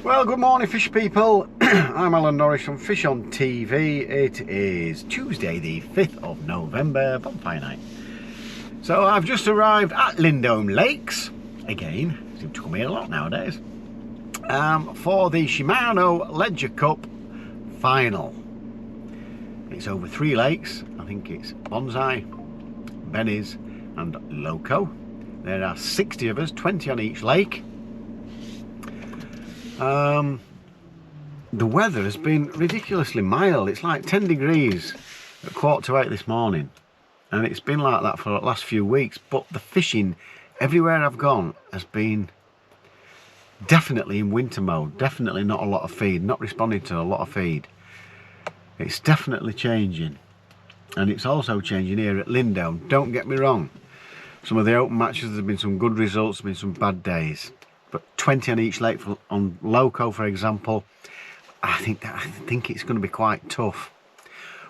Well, good morning, fish people. I'm Alan Norris from Fish on TV. It is Tuesday, the 5th of November, bonfire night. So I've just arrived at Lindholme Lakes again. Seem to come here a lot nowadays. For the Shimano Ledger Cup final. It's over 3 lakes. I think it's Bonsai, Benny's, and Loco. There are 60 of us, 20 on each lake. The weather has been ridiculously mild. It's like 10 degrees at 7:45 this morning, and it's been like that for the last few weeks. But the fishing everywhere I've gone has been definitely in winter mode. Definitely not a lot of feed, not responding to a lot of feed. It's definitely changing, and it's also changing here at Lindholme. Don't get me wrong, some of the open matches there's been some good results, there's been some bad days, but 20 on each lake on Loco, for example, I think it's going to be quite tough.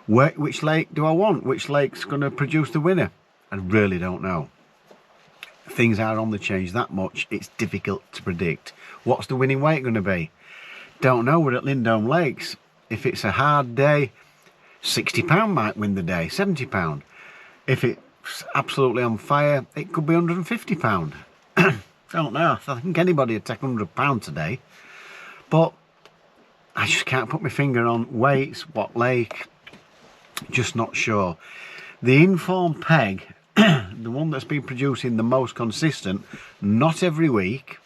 Which lake do I want? Which lake's going to produce the winner? I really don't know. Things are on the change that much, it's difficult to predict. What's the winning weight going to be? Don't know. We're at Lindholme Lakes. If it's a hard day, £60 might win the day, £70. If it's absolutely on fire, it could be £150. Don't know. I think anybody would take £100 today, but I just can't put my finger on weights, what lake, just not sure. The informed peg, the one that's been producing the most consistent, not every week,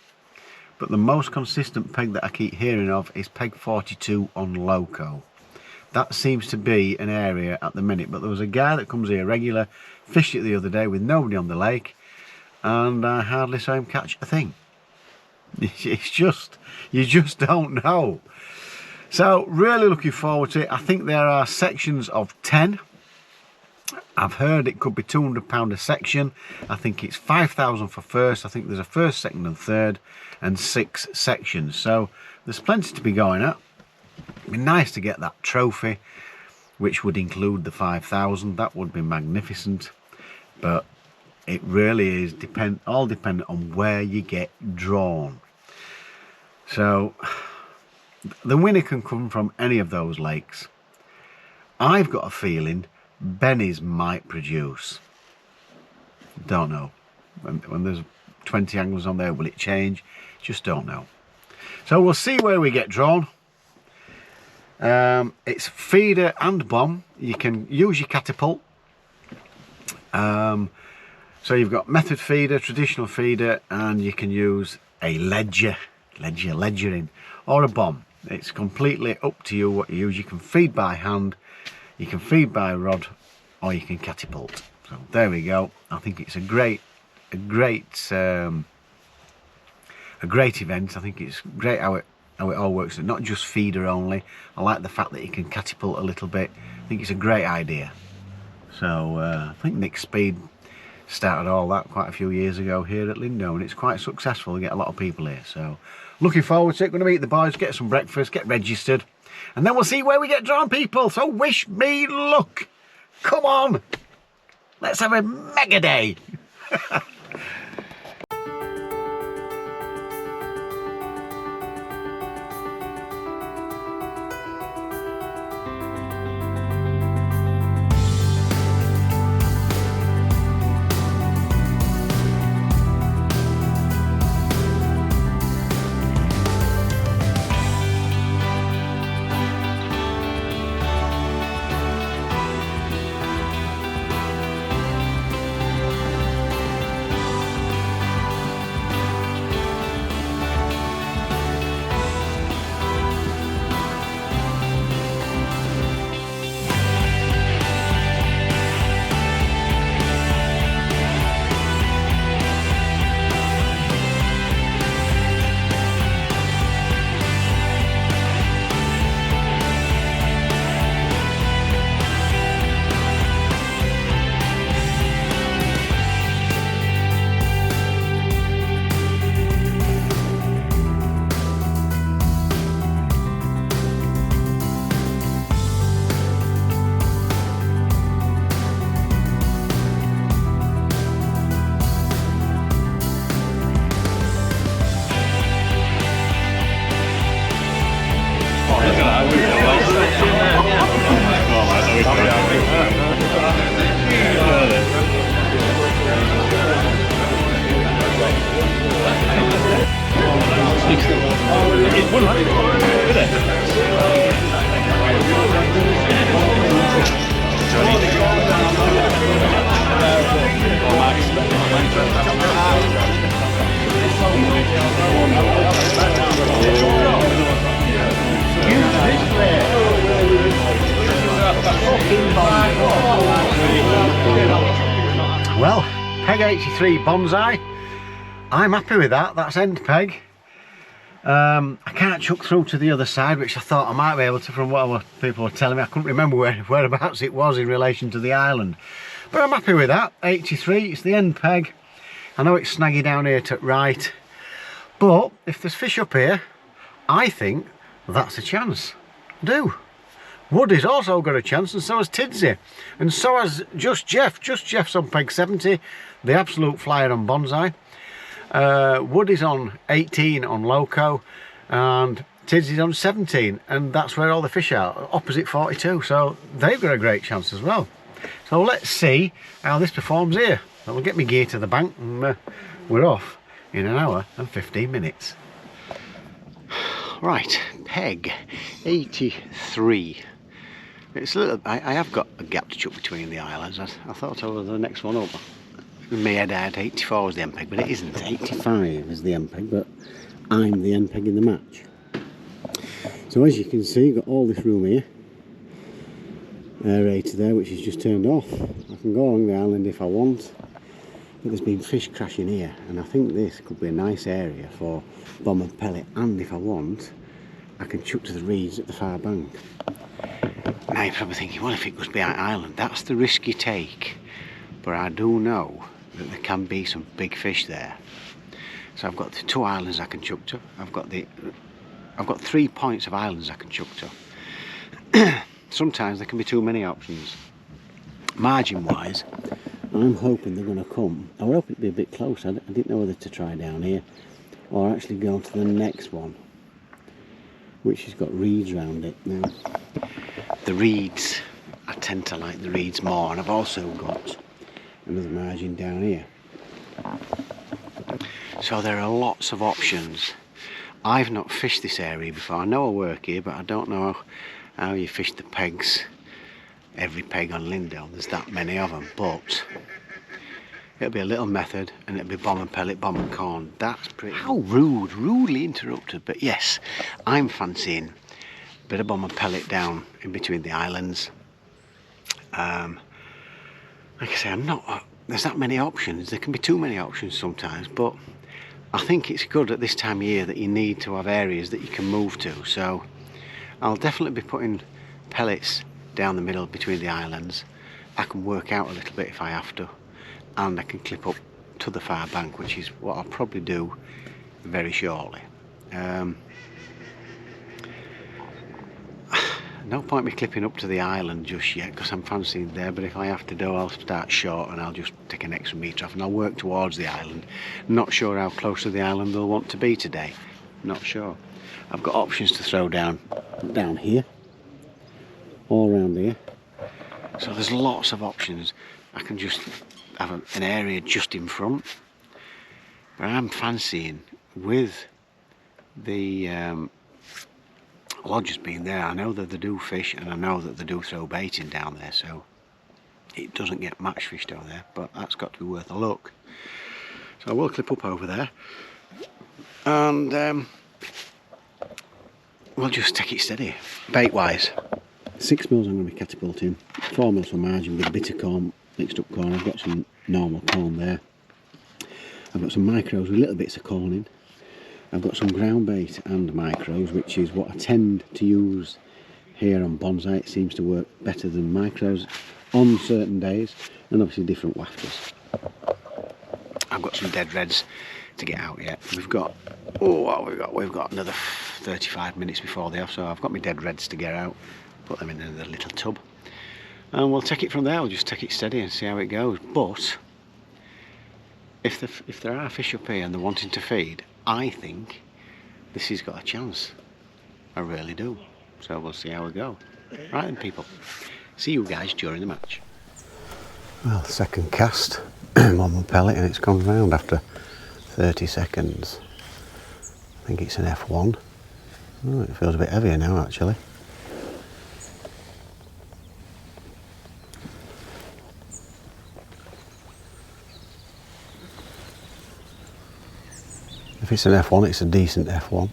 but the most consistent peg that I keep hearing of is peg 42 on Loco. That seems to be an area at the minute, but there was a guy that comes here regular, fished it the other day with nobody on the lake, and I hardly saw him catch a thing. It's just, you just don't know. So really looking forward to it. I think there are sections of 10. I've heard it could be £200 a section. I think it's 5,000 for first. I think there's a first, second and third, and 6 sections. So there's plenty to be going at. It'd be nice to get that trophy, which would include the 5,000. That would be magnificent. But it really is all dependent on where you get drawn. So the winner can come from any of those lakes. I've got a feeling Benny's might produce. Don't know. When there's 20 anglers on there, will it change? Just don't know. So we'll see where we get drawn. It's feeder and bomb. You can use your catapult. So you've got method feeder, traditional feeder, and you can use a ledgering, or a bomb. It's completely up to you what you use. You can feed by hand, you can feed by rod, or you can catapult. So there we go. I think it's a great event. I think it's great how it all works. It's not just feeder only. I like the fact that you can catapult a little bit. I think it's a great idea. So I think Nick Speed started all that quite a few years ago here at Lindholme, and it's quite successful. We get a lot of people here, so looking forward to it. Going to meet the boys, get some breakfast, get registered, and then we'll see where we get drawn, people. So wish me luck. Come on, let's have a mega day. Well, peg 83 bonsai. I'm happy with that. That's end peg. I can't chuck through to the other side, which I thought I might be able to from what people were telling me. I couldn't remember whereabouts it was in relation to the island. But I'm happy with that. 83, it's the end peg. I know it's snaggy down here to right. But if there's fish up here, I think that's a chance. I do. Woody's also got a chance, and so has Tidsy. And so has Just Jeff. Just Jeff's on peg 70, the absolute flyer on bonsai. Woody's on 18 on Loco, and Tidsy's on 17, and that's where all the fish are, opposite 42, so they've got a great chance as well. So let's see how this performs here. I'll get my gear to the bank, and we're off in an hour and 15 minutes. Right, peg 83. It's a little, I have got a gap to chuck between the islands. I thought I was the next one up. In my head I had 84 as the end peg, but it isn't. 85 is the end peg, but I'm the end peg in the match. So as you can see, you've got all this room here. Aerator there, which is just turned off. I can go along the island if I want, but there's been fish crashing here, and I think this could be a nice area for bomb and pellet, and if I want, I can chuck to the reeds at the far bank. Now you're probably thinking, well, if it goes behind island, that's the risk you take. But I do know that there can be some big fish there. So I've got the 2 islands I can chuck to. I've got 3 points of islands I can chuck to. Sometimes there can be too many options. Margin wise, I'm hoping they're going to come. I was hoping it'd be a bit close. I didn't know whether to try down here or actually go to the next one, which has got reeds around it. Now, the reeds, I tend to like the reeds more, and I've also got another margin down here. So there are lots of options. I've not fished this area before. I know I work here, but I don't know how you fish the pegs. Every peg on Lindholme, there's that many of them, but it'll be a little method, and it'll be bomb and pellet, bomb and corn. That's pretty... How rude, rudely interrupted. But yes, I'm fancying a bit of bomb and pellet down in between the islands. Like I say, I'm not... There's that many options. There can be too many options sometimes, but I think it's good at this time of year that you need to have areas that you can move to. So I'll definitely be putting pellets down the middle between the islands. I can work out a little bit if I have to, and I can clip up to the far bank, which is what I'll probably do very shortly. No point me clipping up to the island just yet because I'm fancying there, but if I have to do, I'll start short and I'll just take an extra metre off and I'll work towards the island. Not sure how close to the island they'll want to be today. Not sure. I've got options to throw down here, all around here. So there's lots of options. I can just have an area just in front, but I'm fancying with the lodges being there, I know that they do fish and I know that they do throw bait in down there, so it doesn't get much fish down there, but that's got to be worth a look. So I will clip up over there and we'll just take it steady. Bait wise, 6 mils I'm going to be catapulting, 4 mils for margin with a bit of corn, mixed up corn. I've got some normal corn there. I've got some micros with little bits of corn in. I've got some ground bait and micros, which is what I tend to use here on bonsai. It seems to work better than micros on certain days, and obviously different wafters. I've got some dead reds to get out yet. We've got, oh, what have we got? We've got another 35 minutes before the off, so I've got my dead reds to get out, put them in the little tub, and we'll take it from there. We'll just take it steady and see how it goes. But if there are fish up here and they're wanting to feed, I think this has got a chance. I really do. So we'll see how we go. Right then, people. see you guys during the match. Well, second cast on my pellet and it's gone round after 30 seconds. I think it's an F1. Oh, it feels a bit heavier now actually. If it's an F1, it's a decent F1.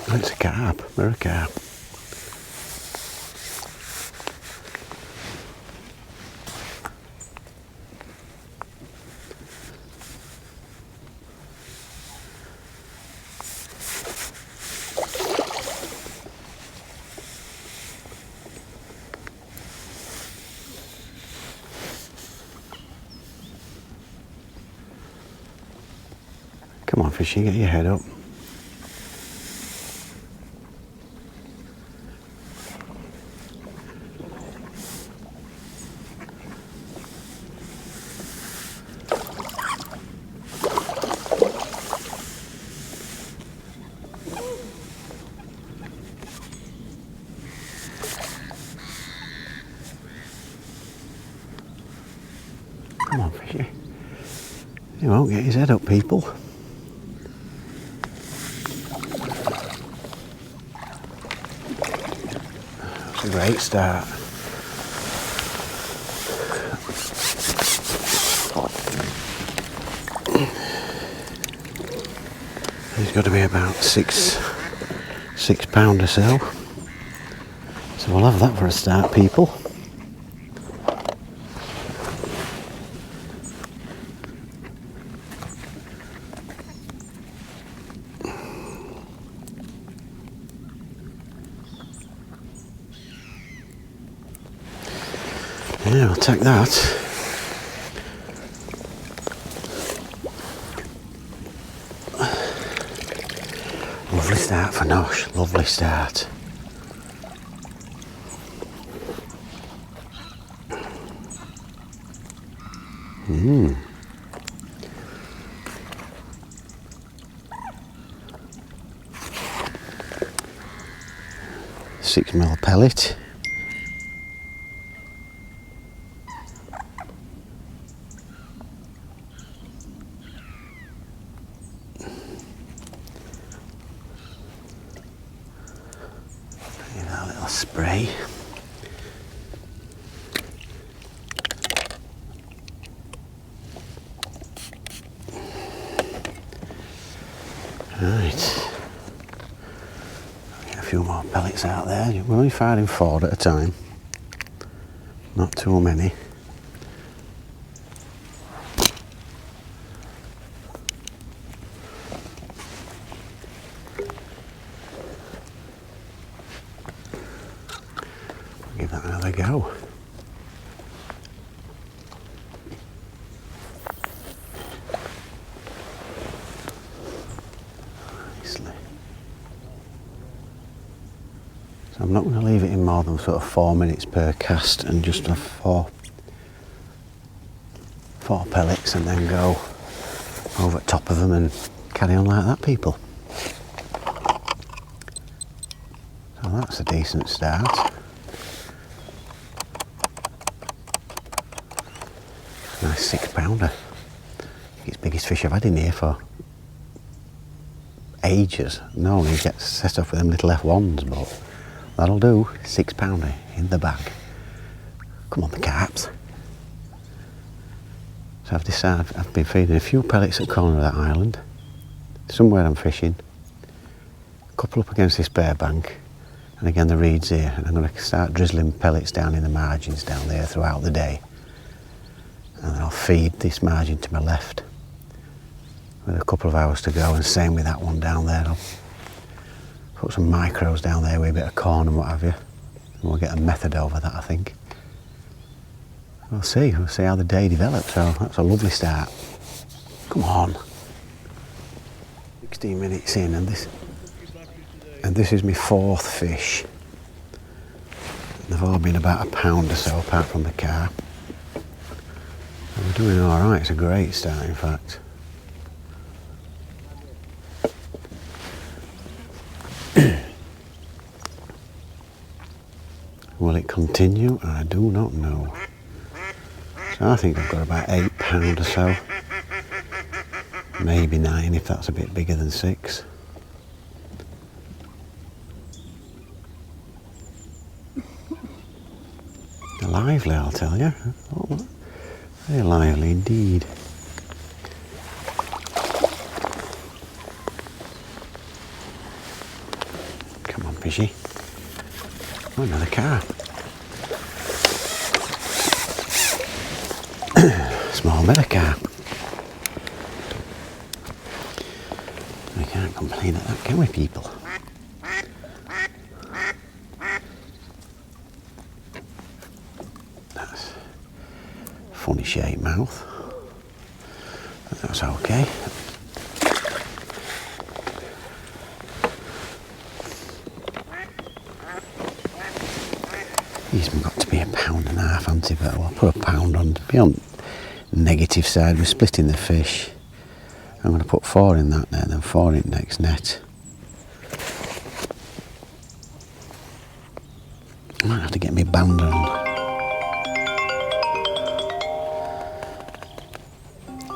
It's a carp, they're a carp. Come on, fishy, get your head up. Come on, fishy. He won't get his head up, people. That's a great start. He's got to be about six pound or so. So we'll have that for a start, people. Yeah, I'll take that. Lovely start for Nosh, lovely start. Mmm. 6mm pellet. That little spray. Right. Get a few more pellets out there. We're only firing 4 at a time. Not too many. Give that another go. Nicely. So I'm not going to leave it in more than sort of 4 minutes per cast and just have four pellets and then go over top of them and carry on like that, people. So that's a decent start. Nice 6-pounder. It's the biggest fish I've had in here for ages. Normally he gets set off with them little F1s, but that'll do. 6-pounder in the bag. Come on, the carps. So I've decided I've been feeding a few pellets at the corner of that island. Somewhere I'm fishing. couple up against this bare bank, and again the reeds here, and I'm going to start drizzling pellets down in the margins down there throughout the day, and then I'll feed this margin to my left with a couple of hours to go, and same with that one down there. I'll put some micros down there with a bit of corn and what have you, and we'll get a method over that, I think. We'll see how the day develops. So that's a lovely start. Come on. 16 minutes in, and this is my fourth fish. They've all been about £1 or so, apart from the carp. And we're doing all right. It's a great start, in fact. Will it continue? I do not know. So I think I've got about £8 or so. Maybe 9 if that's a bit bigger than 6. They're lively, I'll tell you. Oh, very lively indeed. Come on, fishy. Oh, another carp. Small meadow carp. We can't complain at that, can we, people? That's funny shaped mouth. That's okay. He's got to be £1.5, hasn't he? But I'll put £1 on. Be on negative side. We're splitting the fish. I'm going to put 4 in that net, then 4 in next net. I might have to get me bounder on.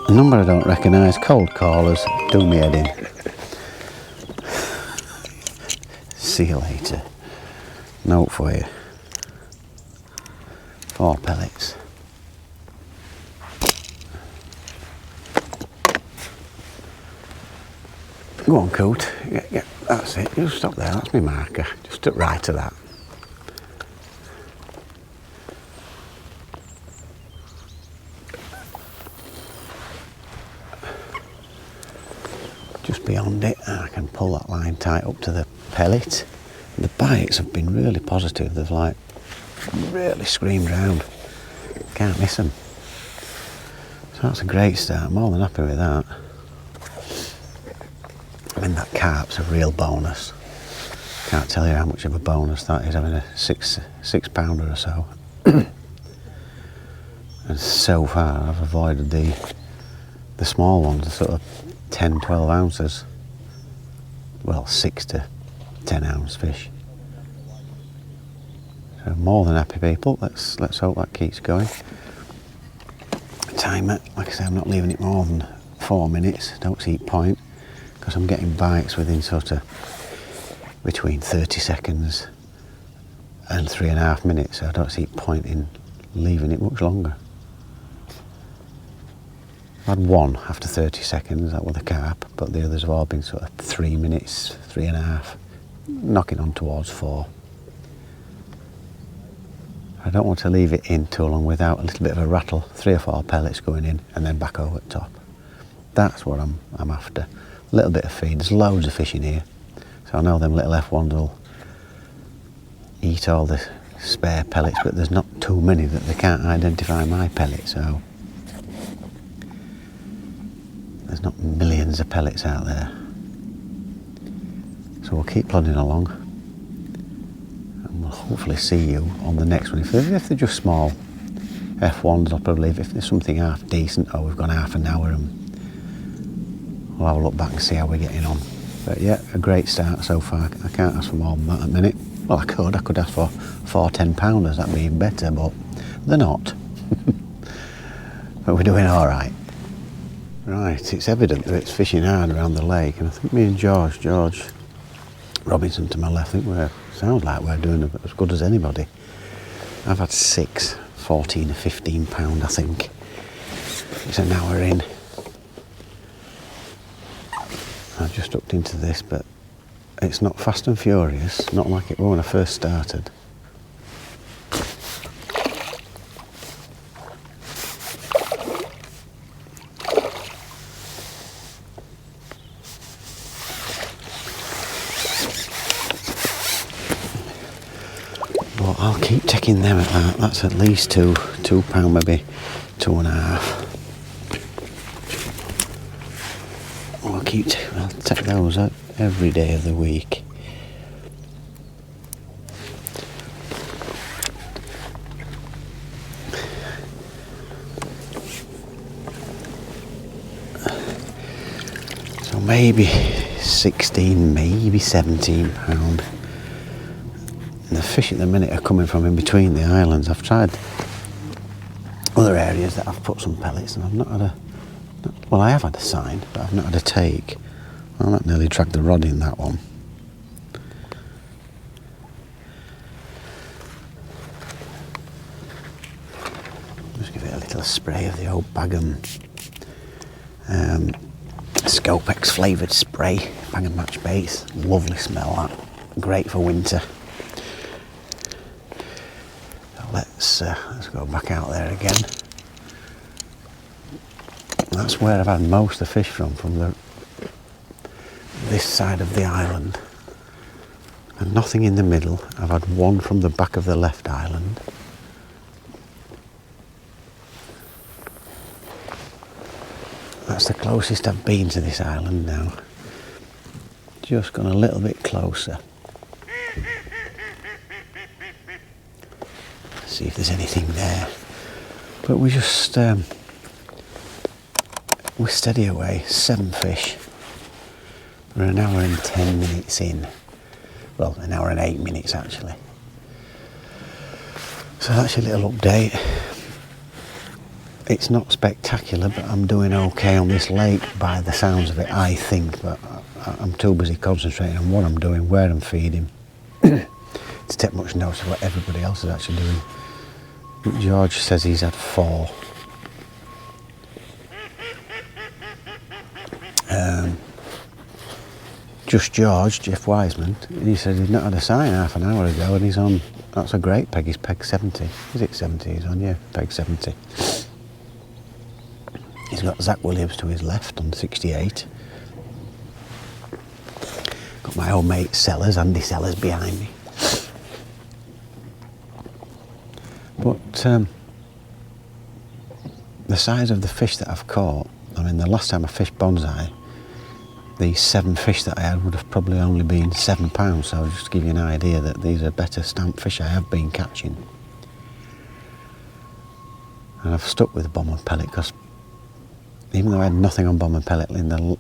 A number I don't recognise, cold callers, do me head in. See you later. Note for you. 4 pellets. Go on, Coot. Yeah, that's it. Just stop there. That's my marker. Just to right of that. Just beyond it, and I can pull that line tight up to the pellet. And the bites have been really positive. They've like really screamed round. Can't miss them. So that's a great start. I'm more than happy with that. I mean, that carp's a real bonus. Can't tell you how much of a bonus that is, having a six pounder or so. And so far I've avoided the small ones, the sort of 10-12 ounces. Well, 6 to 10 ounce fish. So more than happy, people. Let's hope that keeps going. Timer, like I say, I'm not leaving it more than 4 minutes. Don't see point. Because I'm getting bites within sort of between 30 seconds and 3.5 minutes, so I don't see point in leaving it much longer. I've had one after 30 seconds, that was the carp, but the others have all been sort of 3 minutes, 3.5, knocking on towards 4. I don't want to leave it in too long without a little bit of a rattle, 3 or 4 pellets going in and then back over the top. That's what I'm after. A little bit of feed. There's loads of fish in here, so I know them little F1s will eat all the spare pellets, but there's not too many that they can't identify my pellet, so there's not millions of pellets out there. So we'll keep plodding along, and we'll hopefully see you on the next one. If they're just small F1s, I'll probably leave. If there's something half decent, or we've gone half an hour, and we'll have a look back and see how we're getting on. But yeah, a great start so far. I can't ask for more than that at the minute. Well, I could ask for 4 10-pounders, that'd be even better, but they're not. But we're doing all right. Right, it's evident that it's fishing hard around the lake, and I think me and George Robinson to my left, I think sounds like we're doing as good as anybody. I've had 6, 14 or 15 pound, I think. It's an hour in. I've just hooked into this, but it's not fast and furious, not like it was when I first started. But I'll keep taking them at that. That's at least £2, maybe 2.5. I'll take those out every day of the week. So maybe 16, maybe £17. And the fish at the minute are coming from in between the islands. I've tried other areas that I've put some pellets and I've not had well, I have had a sign, but I've not had a take. Well, that nearly dragged the rod in, that one. Just give it a little spray of the old Bag Scopex flavoured spray. Bag & Match baits. Lovely smell, that. Great for winter. So let's go back out there again. That's where I've had most of the fish from this side of the island. And nothing in the middle. I've had one from the back of the left island. That's the closest I've been to this island now. Just gone a little bit closer. See if there's anything there. But we just we're steady away, 7 fish. We're an hour and 10 minutes in. Well, an hour and 8 minutes actually. So that's your little update. It's not spectacular, but I'm doing okay on this lake by the sounds of it, I think. But I'm too busy concentrating on what I'm doing, where I'm feeding, to take much notice of what everybody else is actually doing. George says he's had 4. Just George, Jeff Wiseman, he said he'd not had a sign half an hour ago and he's on, that's a great peg, he's peg 70. Is it 70 he's on? Yeah, peg 70. He's got Zach Williams to his left on 68. Got my old mate Sellers, Andy Sellers, behind me. But the size of the fish that I've caught, I mean, the last time I fished bonsai, the 7 fish that I had would have probably only been £7, so just to give you an idea that these are better stamped fish I have been catching. And I've stuck with bomb and pellet because even though I had nothing on bomb and pellet on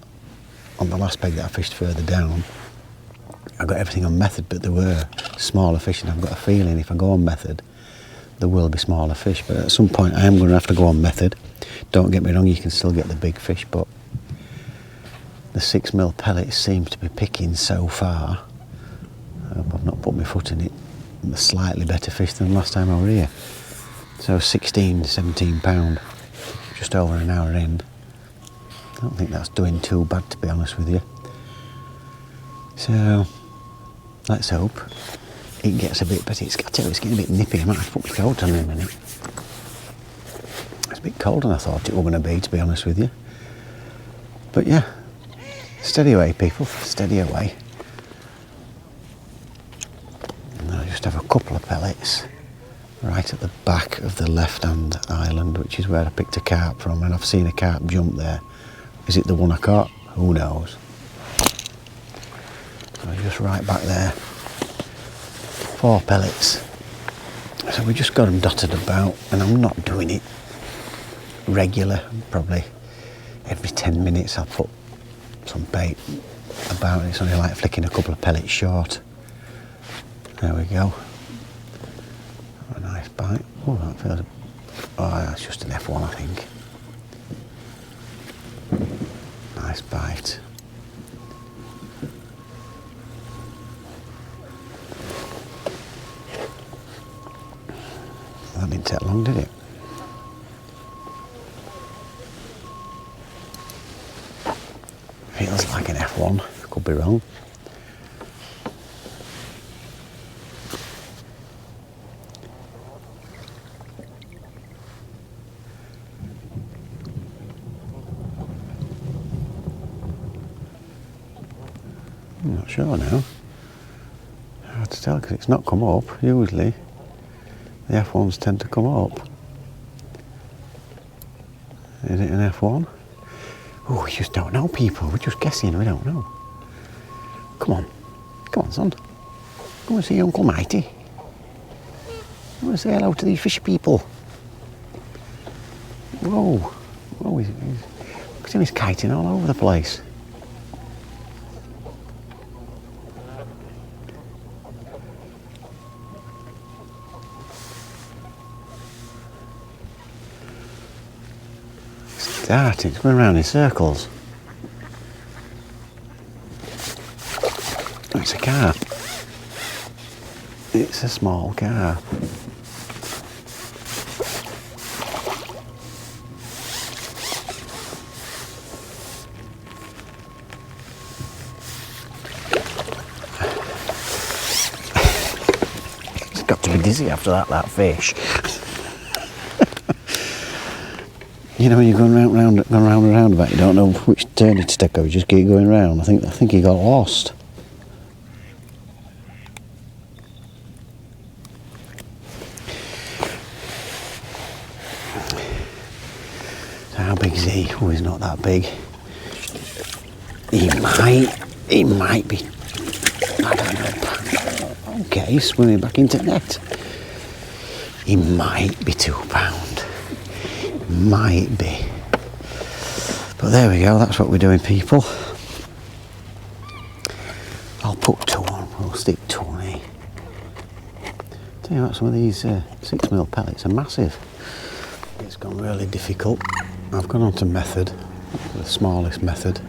the last peg that I fished further down, I got everything on method, but there were smaller fish, and I've got a feeling if I go on method there will be smaller fish, but at some point I am going to have to go on method. Don't get me wrong, you can still get the big fish, but the 6mm pellet seems to be picking so far. I hope I've not put my foot in it. A slightly better fish than last time I were here. So 16, 17 pound, just over an hour in. I don't think that's doing too bad, to be honest with you. So let's hope it gets a bit better. I tell you, it's getting a bit nippy. I might have to put my coat on in a minute. It's a bit colder than I thought it was going to be, to be honest with you. But yeah, steady away, people, steady away. And I'll just have a couple of pellets right at the back of the left-hand island, which is where I picked a carp from, and I've seen a carp jump there. Is it the one I caught? Who knows? So just right back there. 4 pellets. So we just got them dotted about, and I'm not doing it regular. Probably every 10 minutes I'll put some bait about. It's only like flicking a couple of pellets short. There we go. A nice bite. Oh, that feels. Oh, that's just an F1, I think. Nice bite. That didn't take long, did it? Feels like an F1, could be wrong. I'm not sure now. Hard to tell because it's not come up. Usually the F1s tend to come up. Is it an F1? Oh, we just don't know, people. We're just guessing, we don't know. Come on. Come on, son. Come and see Uncle Mighty. Come and say hello to these fish people. Whoa. Whoa, look at him, he's kiting all over the place. It's going around in circles. Oh, it's a car. It's a small car. It's got to be dizzy after that fish. You know, when you're going round and round about, you don't know which turn to take over, you just keep going round. I think he got lost. So how big is he? Oh, he's not that big. He might be, I don't know. Okay, he's swimming back into net. He might be £2. Might be. But there we go, that's what we're doing, people. I'll put 2 on, we'll stick 2 on here. Tell you what, some of these 6mm pellets are massive. It's gone really difficult. I've gone on to method, the smallest method.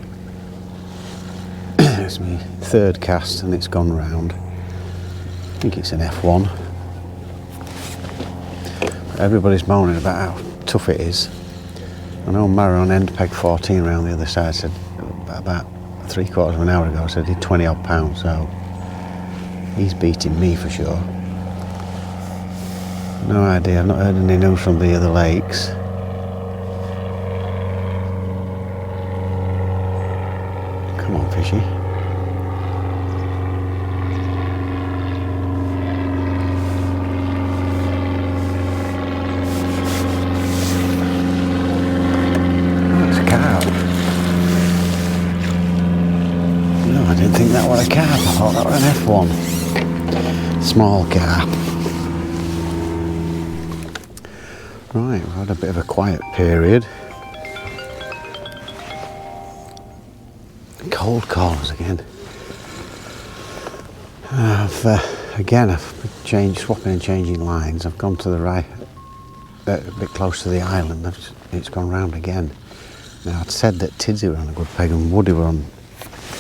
It's my 3rd cast and it's gone round. I think it's an F1. Everybody's moaning about how tough it is. I know Maro on end peg 14 around the other side said about 3/4 of an hour ago said he did 20 odd pounds, so he's beating me for sure. No idea, I've not heard any news from the other lakes. Come on, fishy. That was a carp, I thought that was an F1. Small carp. Right, we've had a bit of a quiet period. Cold callers again. I've changed, swapping and changing lines. I've gone to the right, a bit close to the island. It's gone round again. Now I'd said that Tidsy were on a good peg and Woody were on.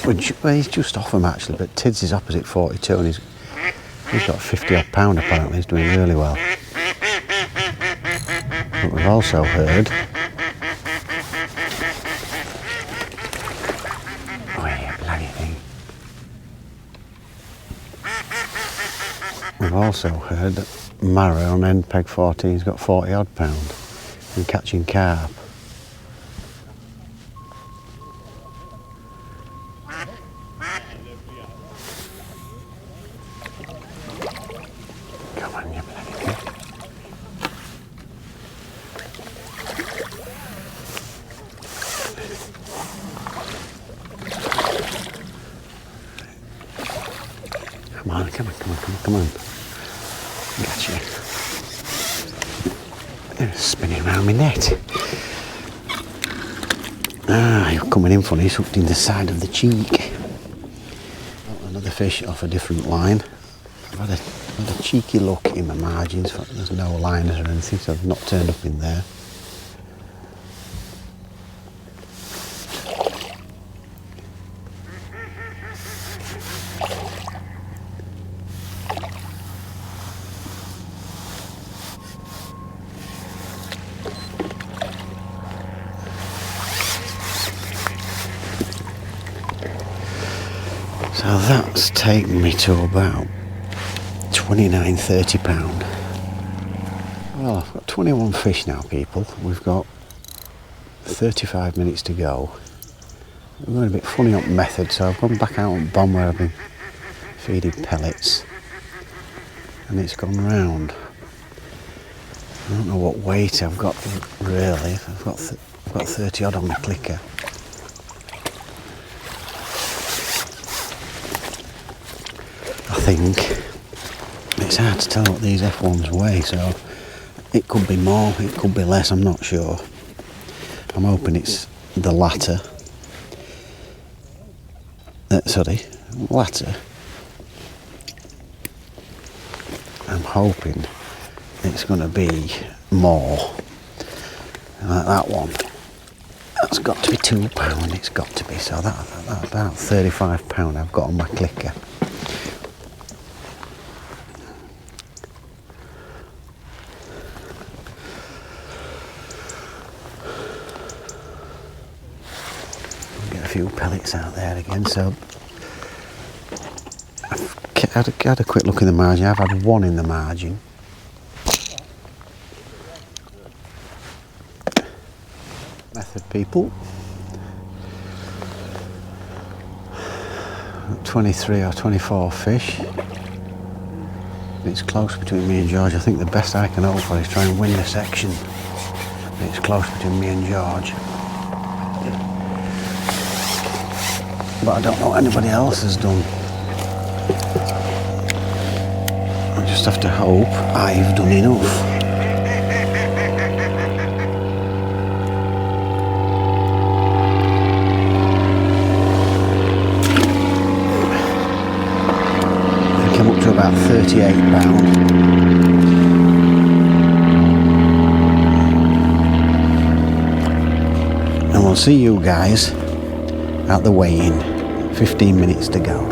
Well, he's just off him actually, but Tids is opposite 42 and he's got 50 odd pound apparently, he's doing really well. But we've also heard, oh yeah, bloody thing. We've also heard that Mara on end peg 14 has got 40 odd pound and catching carp. Come on. Gotcha. They're spinning around my net. Ah, you're coming in funny, he's hooked in the side of the cheek. Another fish off a different line. I've had a cheeky look in my margins, there's no liners or anything, so I've not turned up in there. So that's taken me to about 29, 30 pound. Well, I've got 21 fish now, people. We've got 35 minutes to go. I'm going a bit funny on method, so I've gone back out on bomb where I've been feeding pellets, and it's gone round. I don't know what weight I've got really. I've got 30 odd on my clicker. I think it's hard to tell what these F1s weigh, so it could be more, it could be less, I'm not sure. I'm hoping it's the latter. Latter. I'm hoping it's going to be more. Like that one. That's got to be £2, it's got to be. So that's about £35 I've got on my clicker. Get a few pellets out there again. So I've had a quick look in the margin. I've had one in the margin. Method people. 23 or 24 fish. It's close between me and George. I think the best I can hope for is try and win the section. It's close between me and George. But I don't know what anybody else has done. I just have to hope I've done enough. I came up to about £38. And we'll see you guys at the weigh-in. 15 minutes to go.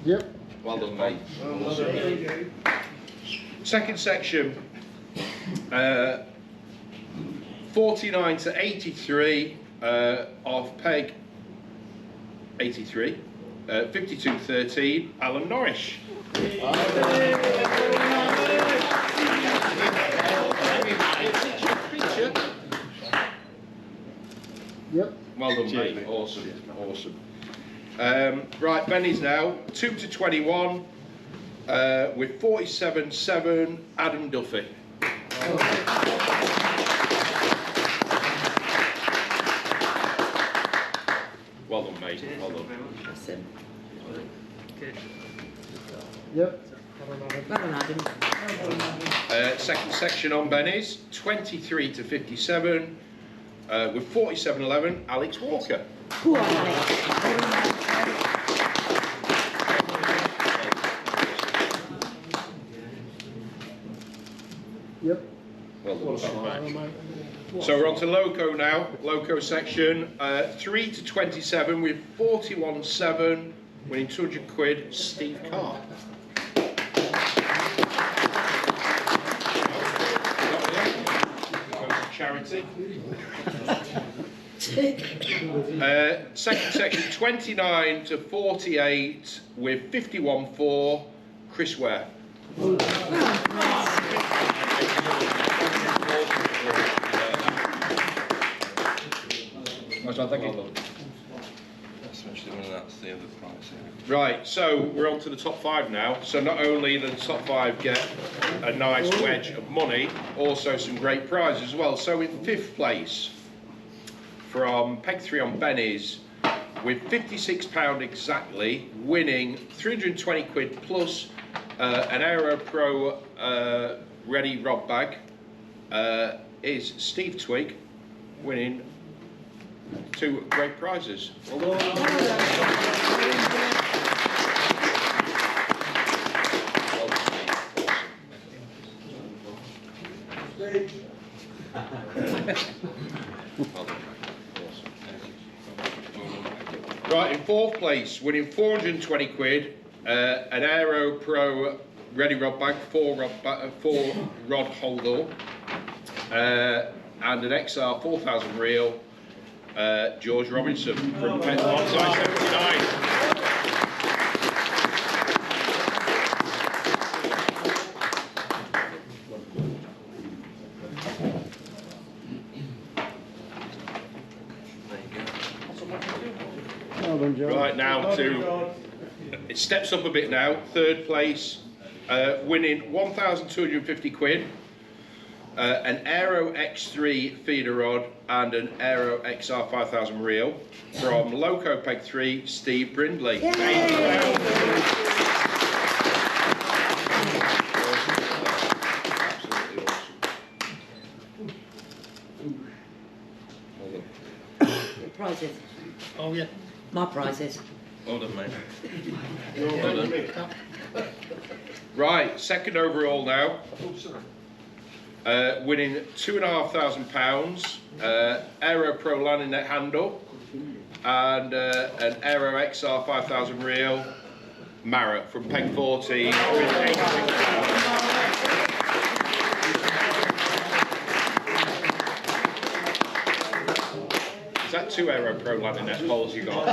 Yep. Well done, mate. Second section, 49 to 83 of peg 83, 52-13, Alan Norris. Yep. Well done, mate. Awesome, awesome. Right, Benny's now 2 to 21 with 47.7, Adam Duffy. Well done, mate. Well done. Awesome. Yep. Well done, Adam. Second section on Benny's 23 to 57 with 47.11, Alex Walker. Go on, Alex. Yep. Well done. So we're on to Loco now, Loco section, 3 to 27 with 41.7, winning 200 quid, Steve Carr. Charity. Second section, 29 to 48 with 51.4, Chris Ware. man, thank you. Especially when that's the other price. Right, so we're on to the top 5 now. So not only the top 5 get a nice wedge of money, also some great prizes as well. So in 5th place from Peg 3 on Benny's, with £56 exactly, winning 320 quid plus an Aero Pro ready rod bag, is Steve Twig, winning 2 great prizes. Well done. Right, in 4th place, winning 420 quid, an Aero Pro ready rod bag, 4 rod holder, and an XR 4000 reel, George Robinson from Pet Size 79. Right, now to, it steps up a bit now, 3rd place, winning 1,250 quid, an Aero X3 feeder rod and an Aero XR 5000 reel from Loco Peg 3, Steve Brindley. Prizes. Oh, yeah. My prizes. Well done, mate. Well done. Right, 2nd overall now. Winning £2,500, Aero Pro landing net handle, and an Aero XR 5000 reel, Mara from Peg 14 with £86. Is that 2 Aero Pro landing net poles you got?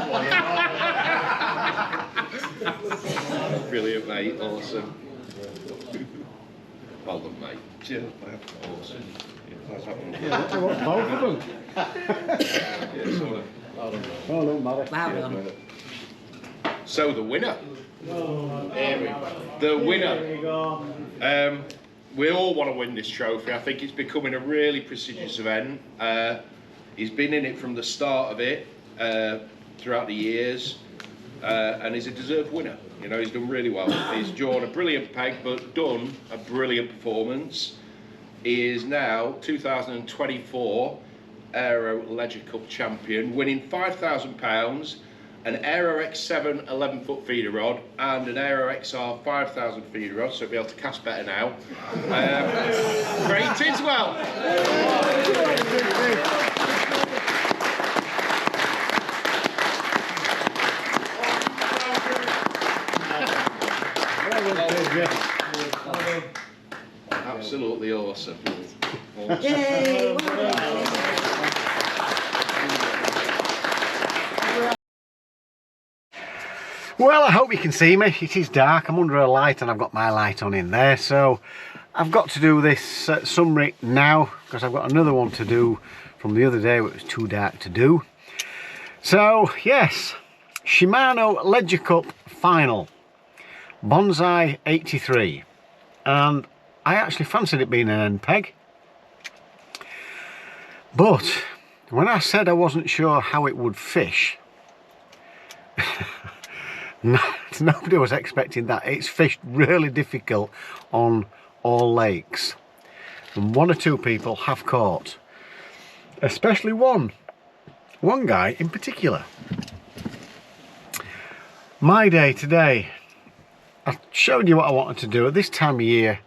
Brilliant, mate. Awesome. Well done, mate. Cheers, Awesome. Yeah, I want both of them. Oh, no matter. Wow done. So the winner. There we go. The winner. There we go. We all want to win this trophy. I think it's becoming a really prestigious event. He's been in it from the start of it, throughout the years, and he's a deserved winner. You know, he's done really well. He's drawn a brilliant peg, but done a brilliant performance. He is now 2024 Aero Ledger Cup champion, winning £5,000, an Aero X7 11-foot feeder rod, and an Aero XR 5000 feeder rod, so he'll be able to cast better now. Great Tiswell! Absolutely awesome. Yay! Well done. Well, I hope you can see me. It is dark. I'm under a light and I've got my light on in there. So I've got to do this summary now because I've got another one to do from the other day, which was too dark to do. So, yes, Shimano Ledger Cup final. Bonsai 83. And I actually fancied it being an end peg. But when I said I wasn't sure how it would fish, nobody was expecting that. It's fished really difficult on all lakes, and 1 or 2 people have caught, especially one guy in particular. My day today, I showed you what I wanted to do. At this time of year,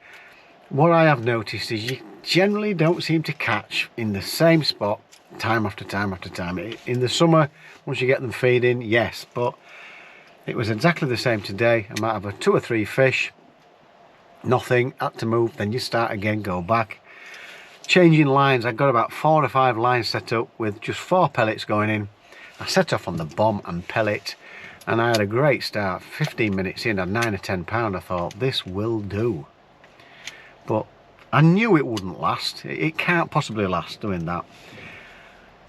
what I have noticed is you generally don't seem to catch in the same spot time after time after time. In the summer, once you get them feeding, yes, but it was exactly the same today. I might have 2 or 3 fish, nothing, had to move, then you start again, go back. Changing lines, I got about 4 or 5 lines set up with just 4 pellets going in. I set off on the bomb and pellet, and I had a great start. 15 minutes in, at 9 or 10 pound, I thought, this will do. But I knew it wouldn't last. It can't possibly last doing that.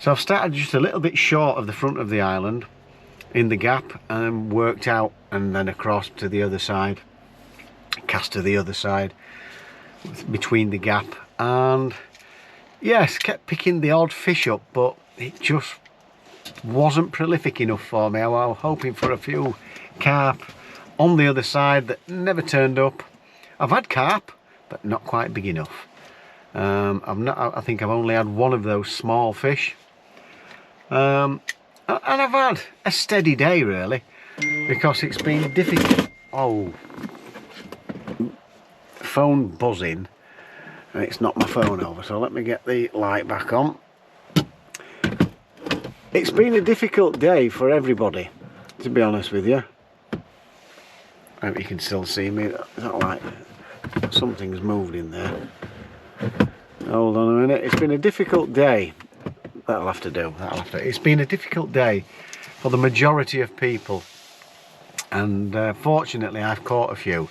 So I've started just a little bit short of the front of the island in the gap and worked out and then across to the other side, cast to the other side between the gap, and yes, kept picking the odd fish up, but it just wasn't prolific enough for me. I was hoping for a few carp on the other side that never turned up. I've had carp, but not quite big enough. I think I've only had one of those small fish. And I've had a steady day really, because it's been difficult. Oh, phone buzzing, and it's knocked my phone over, so let me get the light back on. It's been a difficult day for everybody, to be honest with you. I hope you can still see me. Is that like something's moved in there? Hold on a minute. It's been a difficult day. That'll have to do. It's been a difficult day for the majority of people, and fortunately I've caught a few.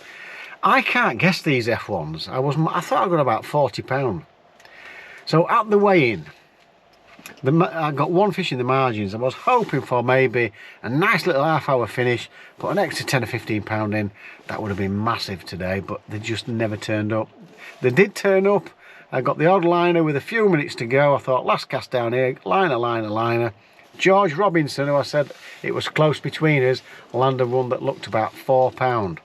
I can't guess these F1s. I thought I got about £40. So at the weigh-in, I got one fish in the margins. I was hoping for maybe a nice little half-hour finish, put an extra £10 or £15 in. That would have been massive today, but they just never turned up. They did turn up. I got the odd liner with a few minutes to go. I thought, last cast down here, liner. George Robinson, who I said it was close between us, landed one that looked about £4.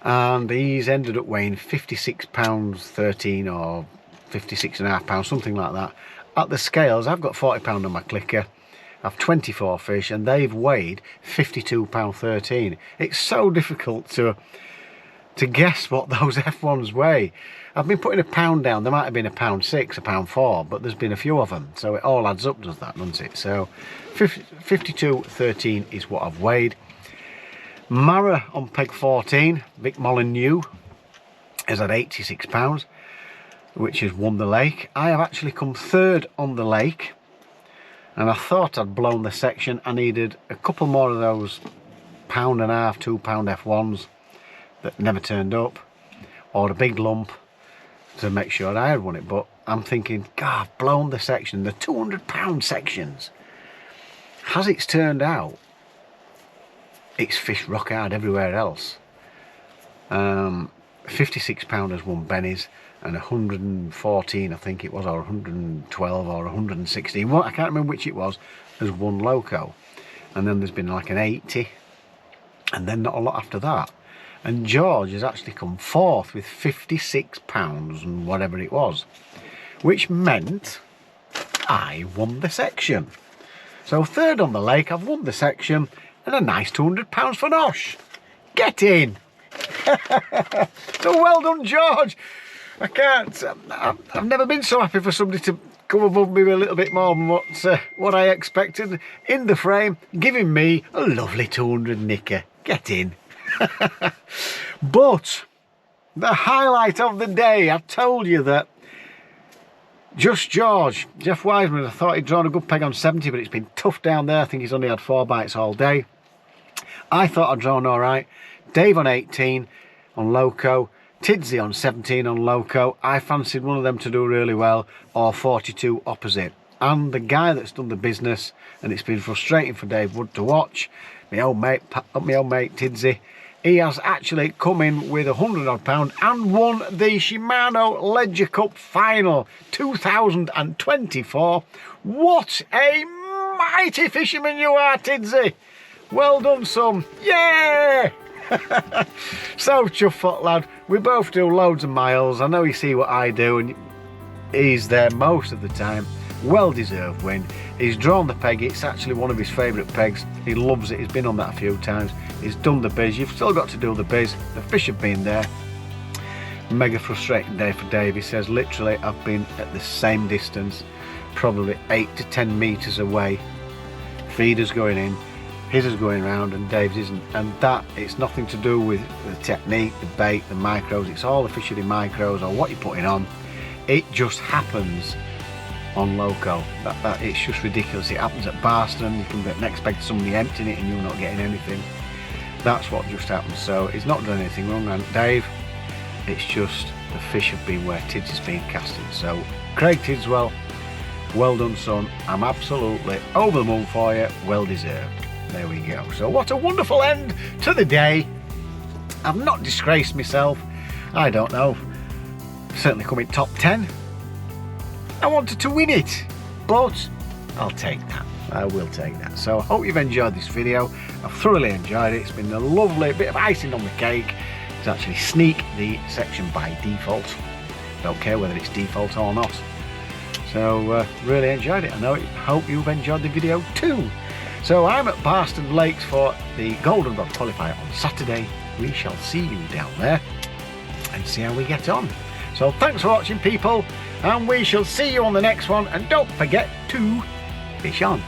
And he's ended up weighing £56.13 or £56.5, something like that. At the scales, I've got £40 on my clicker. I've 24 fish, and they've weighed £52.13. It's so difficult to guess what those F1s weigh. I've been putting £1 down. There might have been £1.06, £1.04, but there's been a few of them, so it all adds up, does that, doesn't it? So 52.13 is what I've weighed. Mara on peg 14, Vic Molyneux, is at £86, which has won the lake. I have actually come third on the lake, and I thought I'd blown the section. I needed a couple more of those £1.5, £2 F1s that never turned up, or a big lump, to make sure I had won it. But I'm thinking, God, I've blown the section, the £200 sections. As it's turned out, it's fished rock hard everywhere else. £56 has won Benny's, and 114, I think it was, or 112 or 116, I can't remember which it was, has won Loco. And then there's been like an 80, and then not a lot after that. And George has actually come fourth with £56 and whatever it was, which meant I won the section. So third on the lake, I've won the section, and a nice £200 for Nosh. Get in. So well done, George. I can't. I've never been so happy for somebody to come above me a little bit more than what I expected in the frame, giving me a lovely 200 nicker. Get in. But the highlight of the day, I told you that Just George, Jeff Wiseman, I thought he'd drawn a good peg on 70, but it's been tough down there. I think he's only had 4 bites all day. I thought I'd drawn all right. Dave on 18 on Loco, Tidsy on 17 on Loco. I fancied one of them to do really well, or 42 opposite. And the guy that's done the business, and it's been frustrating for Dave Wood to watch, my old mate Tidsy, he has actually come in with £100 odd and won the Shimano Ledger Cup Final 2024. What a mighty fisherman you are, Tidsy! Well done, son. Yeah! So chuffed, lad. We both do loads of miles. I know you see what I do, and he's there most of the time. Well deserved win. He's drawn the peg. It's actually one of his favourite pegs. He loves it. He's been on that a few times. He's done the biz. You've still got to do the biz. The fish have been there. Mega frustrating day for Dave. He says literally I've been at the same distance, probably 8 to 10 metres away. Feeders going in, his is going round, and Dave's isn't. And that, it's nothing to do with the technique, the bait, the micros. It's all the fishery micros or what you're putting on. It just happens on Loco. That it's just ridiculous. It happens at Barston. You can expect somebody emptying it and you're not getting anything. That's what just happened. So he's not done anything wrong, and Dave, it's just the fish have been where Tids has been casting. So Craig Tidswell, Well done, son. I'm absolutely over the moon for you. Well deserved. There we go. So what a wonderful end to the day. I've not disgraced myself. I don't know. Certainly come in top 10. I wanted to win it, but I'll take that. I will take that. So I hope you've enjoyed this video. I've thoroughly enjoyed it. It's been a lovely bit of icing on the cake to actually sneak the section by default. Don't care whether it's default or not. So really enjoyed it. I hope you've enjoyed the video too. So I'm at Barston Lakes for the Golden Rod Qualifier on Saturday. We shall see you down there and see how we get on. So thanks for watching, people, and we shall see you on the next one. And don't forget to fish on.